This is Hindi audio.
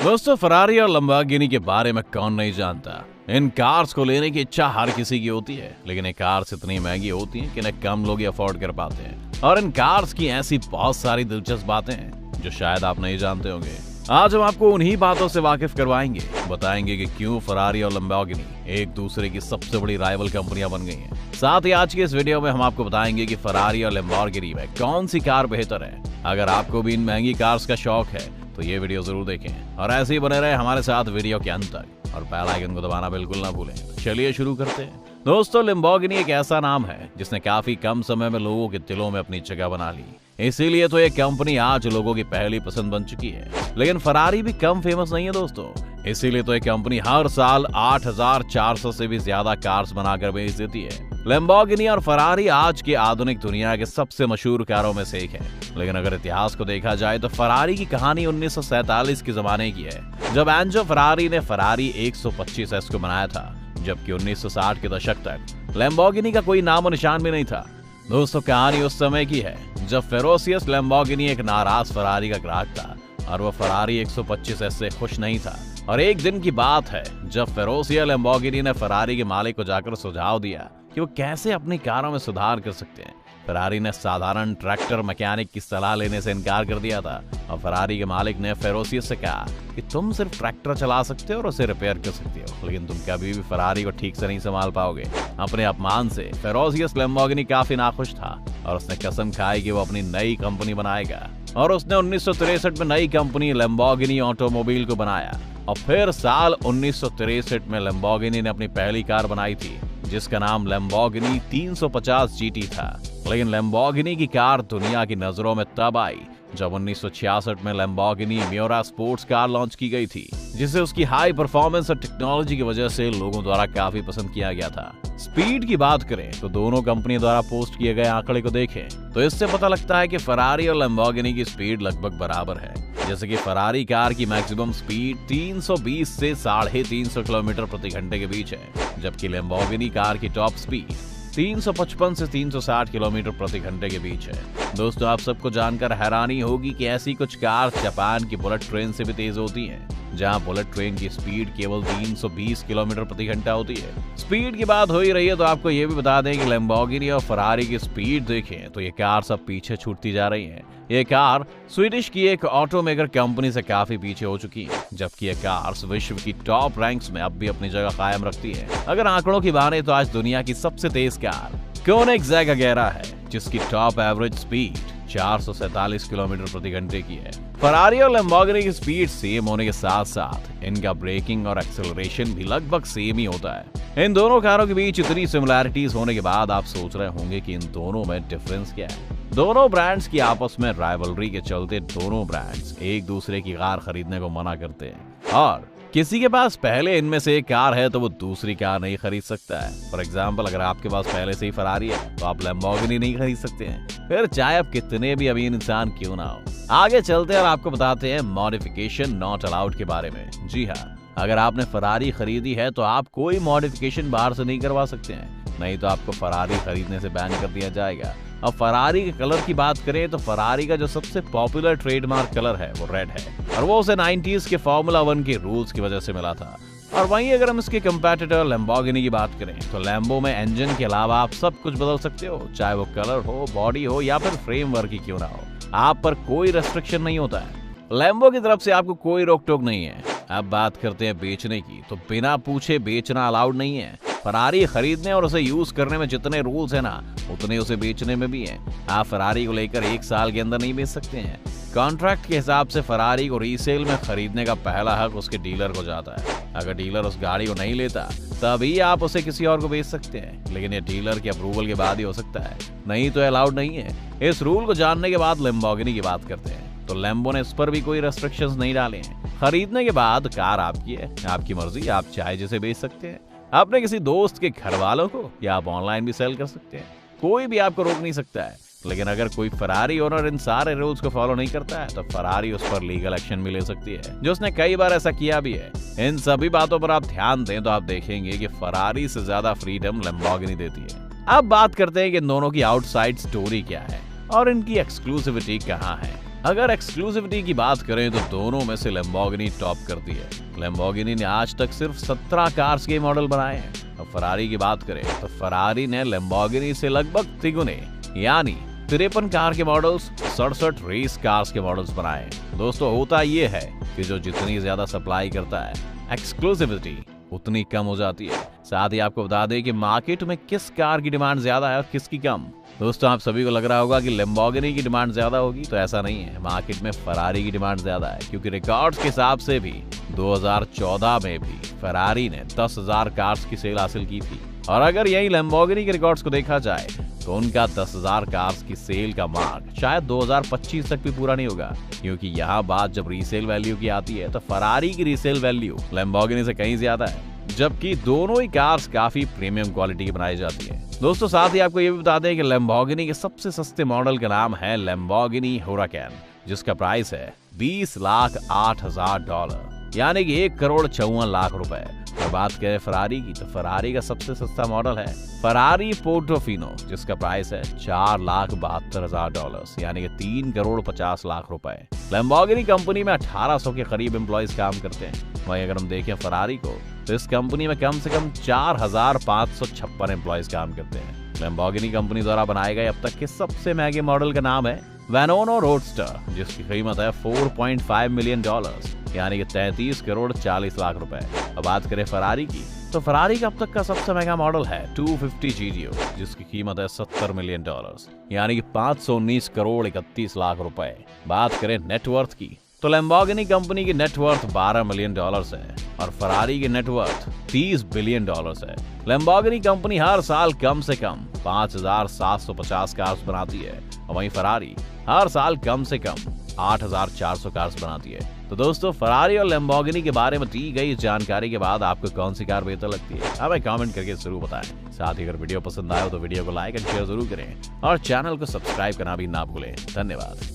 दोस्तों, फरारी और लंबोर्गिनी के बारे में कौन नहीं जानता। इन कार्स को लेने की इच्छा हर किसी की होती है, लेकिन ये कार्स इतनी महंगी होती हैं कि इन्हें कम लोग अफोर्ड कर पाते हैं। और इन कार्स की ऐसी बहुत सारी दिलचस्प बातें हैं जो शायद आप नहीं जानते होंगे। आज हम आपको उन्हीं बातों से वाकिफ करवाएंगे, बताएंगे कि क्यों फरारी और लंबोर्गिनी एक दूसरे की सबसे बड़ी राइवल कंपनियां बन गई हैं। साथ ही आज के इस वीडियो में हम आपको बताएंगे कि फरारी और लंबोर्गिनी में कौन सी कार बेहतर है। अगर आपको भी इन महंगी कार्स का शौक है तो ये वीडियो जरूर देखें और ऐसे ही बने रहे हमारे साथ वीडियो के अंत तक, और बेल आइकन को दबाना बिल्कुल ना भूलें। चलिए शुरू करते हैं। दोस्तों, लंबोर्गिनी एक ऐसा नाम है जिसने काफी कम समय में लोगों के दिलों में अपनी जगह बना ली, इसीलिए तो ये कंपनी आज लोगों की पहली पसंद बन चुकी है। लेकिन फरारी भी कम फेमस नहीं है दोस्तों, इसीलिए तो ये कंपनी हर साल 8400 से भी ज्यादा कार्स बनाकर बेच देती है। लंबोर्गिनी और फरारी आज की आधुनिक दुनिया के सबसे मशहूर कारों में से एक है। लेकिन अगर इतिहास को देखा जाए तो फरारी की कहानी 1947 के जमाने की है, जब एंजो फरारी ने फरारी 125S को बनाया था, जबकि 1960 के दशक तक लंबोर्गिनी का कोई नामो निशान भी नहीं था। दोस्तों, कहानी उस समय की है जब फेरोसियस लंबोर्गिनी एक नाराज फरारी का ग्राहक था और वो फरारी 125S से खुश नहीं था। और एक दिन की बात है जब फेरोसिया लंबोर्गिनी ने फरारी के मालिक को जाकर सुझाव दिया कि वो कैसे अपनी कारों में सुधार कर सकते हैं। फरारी ने साधारण ट्रैक्टर मैकेनिक की सलाह लेने से इनकार कर दिया था और फरारी के मालिक ने फेरोसियस से कहा कि तुम सिर्फ ट्रैक्टर चला सकते हो और उसे रिपेयर कर सकते हो, लेकिन तुम कभी भी फरारी को ठीक से नहीं संभाल पाओगे। अपने अपमान से फेरोसियस लंबोर्गिनी काफी नाखुश था और उसने कसम खाई कि वो अपनी नई कंपनी बनाएगा। और उसने 1963 में नई कंपनी लंबोर्गिनी ऑटोमोबाइल को बनाया। और फिर साल 1963 में लंबोर्गिनी ने अपनी पहली कार बनाई थी, जिसका नाम लंबोर्गिनी 350 GT था। लेकिन लंबोर्गिनी की कार दुनिया की नजरों में तब आई जब 1966 में लंबोर्गिनी मियोरा स्पोर्ट्स कार लॉन्च की गई थी, जिसे उसकी हाई परफॉर्मेंस और टेक्नोलॉजी की वजह से लोगों द्वारा काफी पसंद किया गया था। स्पीड की बात करें तो दोनों कंपनी द्वारा पोस्ट किए गए आंकड़े को देखें तो इससे पता लगता है कि फरारी और लंबोर्गिनी की स्पीड लगभग बराबर है। जैसे कि फरारी कार की मैक्सिमम स्पीड 320 से 350 किलोमीटर प्रति घंटे के बीच है, जबकि लंबोर्गिनी कार की टॉप स्पीड 355 से 360 किलोमीटर प्रति घंटे के बीच है। दोस्तों, आप सबको जानकर हैरानी होगी कि ऐसी कुछ कार जापान की बुलेट ट्रेन से भी तेज होती हैं, जहां बुलेट ट्रेन की स्पीड केवल 320 किलोमीटर प्रति घंटा होती है। स्पीड की बात हो ही रही है तो आपको ये भी बता दें कि लंबोर्गिनी और फरारी की स्पीड देखें तो ये कार सब पीछे छूटती जा रही हैं। ये कार स्वीडिश की एक ऑटोमेकर कंपनी से काफी पीछे हो चुकी है, जबकि ये कार्स विश्व की टॉप रैंक्स में अब भी अपनी जगह कायम रखती है। अगर आंकड़ों की माने तो आज दुनिया की सबसे तेज कार कोनिग्सेग अगेरा है, जिसकी टॉप एवरेज स्पीड 447 किलोमीटर प्रति घंटे की है। फरारी और लंबोर्गिनी की स्पीड सेम होने के साथ साथ इनका ब्रेकिंग और एक्सेलरेशन भी लगभग सेम ही होता है। इन दोनों कारों के बीच इतनी सिमिलैरिटीज होने के बाद आप सोच रहे होंगे कि इन दोनों में डिफरेंस क्या है। दोनों ब्रांड्स की आपस में राइवलरी के चलते दोनों ब्रांड्स एक दूसरे की कार खरीदने को मना करते हैं, और किसी के पास पहले इनमें से एक कार है तो वो दूसरी कार नहीं खरीद सकता है। फॉर एग्जाम्पल, अगर आपके पास पहले से ही फरारी है तो आप लंबोर्गिनी नहीं खरीद सकते हैं, फिर चाहे आप कितने भी अमीर इंसान क्यों ना हो। आगे चलते हैं और आपको बताते हैं मॉडिफिकेशन नॉट अलाउड के बारे में। जी हाँ, अगर आपने फरारी खरीदी है तो आप कोई मॉडिफिकेशन बाहर से नहीं करवा सकते हैं, नहीं तो आपको फरारी खरीदने से बैन कर दिया जाएगा। अब फरारी के कलर की बात करें तो फरारी का जो सबसे पॉपुलर ट्रेडमार्क कलर है वो रेड है, और वो उसे 90s के फॉर्मूला 1 के रूल्स की वजह से मिला था। और वहीं अगर हम इसके कंपैटिटर लंबोर्गिनी की बात करें तो लैम्बो में इंजन के अलावा आप सब कुछ बदल सकते हो, चाहे वो कलर हो, बॉडी हो या फिर फ्रेमवर्क ही क्यों ना हो। आप पर कोई रेस्ट्रिक्शन नहीं होता है, लैम्बो की तरफ से आपको कोई रोक टोक नहीं है। अब बात करते हैं बेचने की, तो बिना पूछे बेचना अलाउड नहीं है। फरारी खरीदने और उसे यूज करने में जितने रूल्स है ना, उतने उसे बेचने में भी हैं। आप फरारी को लेकर 1 साल के अंदर नहीं बेच सकते हैं। कॉन्ट्रैक्ट के हिसाब से फरारी को रीसेल में खरीदने का पहला हक उसके डीलर को जाता है। अगर डीलर उस गाड़ी को नहीं लेता तभी आप उसे किसी और को बेच सकते हैं, लेकिन ये डीलर के अप्रूवल के बाद ही हो सकता है, नहीं तो अलाउड नहीं है। इस रूल को जानने के बाद लंबोर्गिनी की बात करते हैं तो लैम्बो ने इस पर भी कोई रेस्ट्रिक्शंस नहीं डाले हैं। खरीदने के बाद कार आपकी है, आपकी मर्जी, आप चाहे जिसे बेच सकते हैं, अपने किसी दोस्त के घर वालों को, या आप ऑनलाइन भी सेल कर सकते हैं। कोई भी आपको रोक नहीं सकता है। लेकिन अगर कोई फरारी ओनर इन सारे रूल्स को फॉलो नहीं करता है तो फरारी उस पर लीगल एक्शन भी ले सकती है, जो उसने कई बार ऐसा किया भी है। इन सभी बातों पर आप ध्यान दें तो आप देखेंगे कि फरारी से ज्यादा फ्रीडम लंबोर्गिनी देती है। अब बात करते हैं कि इन दोनों की आउटसाइड स्टोरी क्या है और इनकी एक्सक्लूसिविटी कहाँ है। अगर एक्सक्लूसिविटी की बात करें तो दोनों में से लैम्बोर्गिनी टॉप करती है। लैम्बोर्गिनी ने आज तक सिर्फ 17 कार्स के मॉडल बनाए हैं। अब फरारी की बात करें तो फरारी ने लैम्बोर्गिनी से लगभग तिगुने यानी 53 कार के मॉडल्स, 67 रेस कार्स के मॉडल्स बनाए हैं। दोस्तों होता ये है कि जो जितनी ज्यादा सप्लाई करता है, एक्सक्लूसिविटी उतनी कम हो जाती है। साथ ही आपको बता दें कि मार्केट में किस कार की डिमांड ज्यादा है और किसकी कम। दोस्तों आप सभी को लग रहा होगा कि लैम्बोर्गिनी की डिमांड ज्यादा होगी, तो ऐसा नहीं है। मार्केट में फरारी की डिमांड ज्यादा है, क्योंकि रिकॉर्ड्स के हिसाब से भी 2014 में भी फरारी ने 10,000 कार्स की सेल हासिल की थी। और अगर यही लैम्बोर्गिनी के रिकॉर्ड्स को देखा जाए तो उनका 10,000 कार्स की सेल का मार्क शायद 2025 तक भी पूरा नहीं होगा, क्योंकि यहाँ बात जब रीसेल वैल्यू की आती है तो फरारी की रीसेल वैल्यू लैम्बोर्गिनी से कहीं ज्यादा है, जबकि दोनों ही कार्स काफी प्रीमियम क्वालिटी की बनाई जाती है। दोस्तों साथ ही आपको ये भी बता दें कि लैम्बोर्गिनी के सबसे सस्ते मॉडल का नाम है लैम्बोर्गिनी हुराकन, जिसका प्राइस है $20,08,000 यानी कि 1,54,00,000 रुपए। और बात करें फरारी की तो फरारी का सबसे सस्ता मॉडल है फरारी पोर्टोफिनो, जिसका प्राइस है $4,72,000 यानी कि 3,50,00,000 रुपए। लैम्बोर्गिनी कंपनी में 1800 के करीब एम्प्लॉइज काम करते हैं। वहीं अगर हम देखें फरारी को तो इस कंपनी में कम से कम 4,556 एम्प्लॉइज काम करते हैं। लैम्बोर्गिनी कंपनी द्वारा बनाए गए अब तक के सबसे महंगे मॉडल का नाम है वेनोनो रोडस्टर, जिसकी कीमत है $4.5 मिलियन यानी कि 33,40,00,000 रुपए। अब बात करें फरारी की तो फरारी का अब तक का सबसे महंगा मॉडल है 250 GTO, जिसकी कीमत है $70 मिलियन यानी कि 519,31,00,000 रुपए। बात करें नेटवर्थ की तो लैम्बोर्गिनी कंपनी की नेटवर्थ $12 मिलियन है और फरारी की नेटवर्थ $30 बिलियन है। लैम्बोर्गिनी कंपनी हर साल कम से कम 5,750 कार्स बनाती है और वहीं फरारी हर साल कम से कम 8,400 कार्स बनाती है। तो दोस्तों फरारी और लैम्बोर्गिनी के बारे में दी गई जानकारी के बाद आपको कौन सी कार बेहतर लगती है, हमें कमेंट करके जरूर बताएं। साथ ही अगर वीडियो पसंद आए तो वीडियो को लाइक एंड शेयर जरूर करें और चैनल को सब्सक्राइब करना भी ना भूलें। धन्यवाद।